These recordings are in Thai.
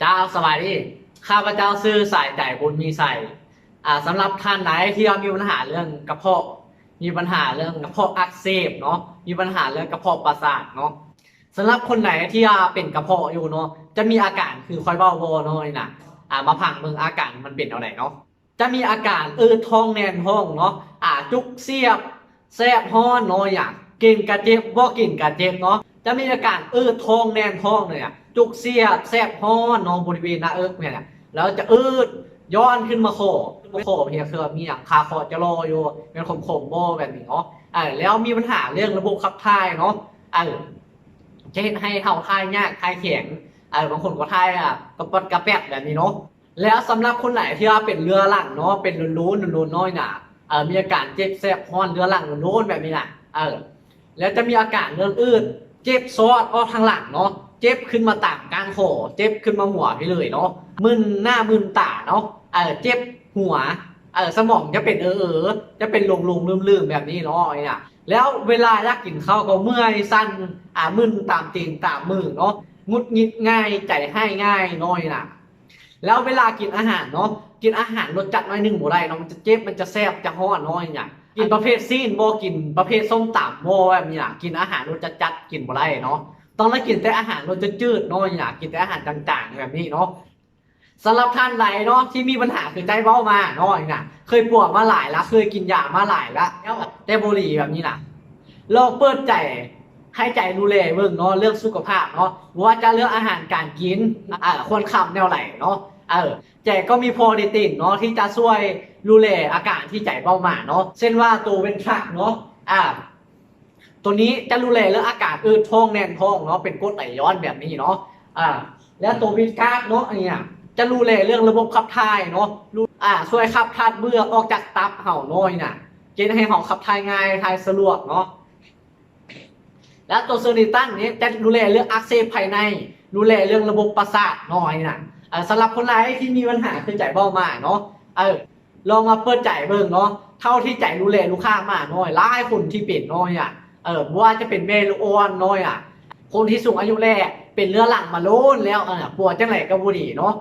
เจ้าสบายดีข้าพเจ้าซื่อสายใจบุญมีใส่สำหรับท่านไหนที่มีปัญหาเรื่องกระเพาะมีปัญหาเรื่องกระเพาะอักเสบเนาะมีปัญหาเรื่องกระเพาะประสาทเนาะสำหรับคนไหนที่เป็นกระเพาะอยู่เนาะจะมีอาการคือคอยเบ้าโวน้อยนะมาพังเมืองอาการมันเป็นอะไรเนาะจะมีอาการท้องแน่นท้องเนาะจุกเสียบแสบฮ้อนเนาะอย่างกินกระเจ็บบ่กินกระเจ็บเนาะจะมีอาการท้องแน่นท้องเลยจุกเสียบแสบฮ้อนเนาะบริเวณหน้าเนี่ยแล้วจะย้อนขึ้นมาโคเพียคือมีอย่างคาคอจะรออยู่เป็นขมโบแบบนี้เนาะแล้วมีปัญหาเรื่องระบบขับถ่ายเนาะจะเห็นให้เท่าถ่ายยากถ่ายแข็งบางคนก็ถ่ายกระปัดกระแปดแบบนี้เนาะแล้วสำหรับคนไหนที่เป็นเรือหลังเนาะเป็นรุนน้อยน่ะมีอาการเจ็บแสบฮ้อนเรือหลังรุนแบบนี้น่ะแล้วจะมีอาการเรื่องเจ็บซอดออกทางหลังเนาะเจ็บขึ้นมาต่างกลางคอเจ็บขึ้นมาหัวไปเลยเนาะมึนหน้ามึนตาเนาะเจ็บหัวสมองจะเป็นจะเป็นลงลืมแบบนี้เนาะเนี่ยแล้วเวลาอยากกินข้าวก็เมื่อยสั้นมึนตามตีนตามมือเนาะงุดงิดง่ายใจให้ง่ายน้อยน่ะแล้วเวลากินอาหารเนาะกินอาหารรสจัดน้อยหนึ่งบ่ได้เนาะมันจะเจ็บมันจะแสบจะฮ้อนน้อยเนี่ยกินประเภทซีนบ่กินประเภทส้มตำบ่แบบนี้น่ะกินอาหารรสจัดกินบ่ได้เนาะต้องได้กินแต่อาหารรสจืดๆน้อยน่ะกินแต่อาหารต่างๆแบบนี้เนาะสำหรับท่านใดเนาะที่มีปัญหาคือใจเบ้ามาเนาะน่ะเคยปวดมาหลายแล้วเคยกินยามาหลายแล้วแต่บุหรี่แบบนี้น่ะลองเปิดใจให้ใจดูแลเบิ่งเนาะเรื่องสุขภาพเนาะว่าจะเรื่องอาหารการกินควรคำแนวไหนเนาะใจก็มีโปรตีนเนาะที่จะช่วยดูแลอาการที่ใจเบ้ามาเนาะเช่นว่าตัวเป็นทรักเนาะตัวนี้จะดูแลเรื่องอาการท้องแน่นท้องเนาะเป็นกรดไหลย้อนแบบนี้เนาะแล้วตัววิตาเนาะเนี่ยจะดูแลเรื่องระบบขับถ่ายเนาะช่วยขับถ่ายเบื่อออกจากตับเห่าน้อยน่ะกินให้เห่าขับถ่ายง่ายถ่ายสะดวกเนาะแล้วตัวเซอริตันนี้จะดูแลเรื่องอักเสบภายในดูแลเรื่องระบบประสาทน้อยน่ะสำหรับคนร้ายที่มีปัญหาคือใจเบ้ามาเนาะลองมาเปิดใจเบิ่งเนาะเท่าที่ใจดูแลลูกค้ามาน้อยหลายคนที่เป็นน้อยว่าจะเป็นเมลูออนน้อยคนที่สูงอายุแรกเป็นเรื้อรังมาโล้นแล้วปวดจังไหนกับบุหรี่เนาะ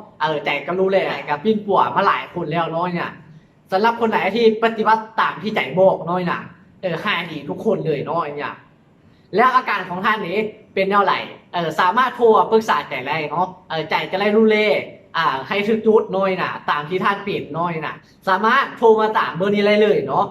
ใจก็รู้แลกับปิ้นปวดมาหลายคนแล้วน้อยเนี่ยสำหรับคนไหนที่ปฏิบัติตามที่ใจบอกน้อยน่ะหายดีทุกคนเลยน้อยเนี่ยแล้วอาการของท่านนี้เป็นแนวไหนสามารถโทรปรึกษาใจได้เนาะใจจะได้รู้เลให้ถึกจุดน้อยน่ะตามที่ท่านปิดน้อยน่ะสามารถโทรมาตามเบอร์นี้ได้เลยเนาะ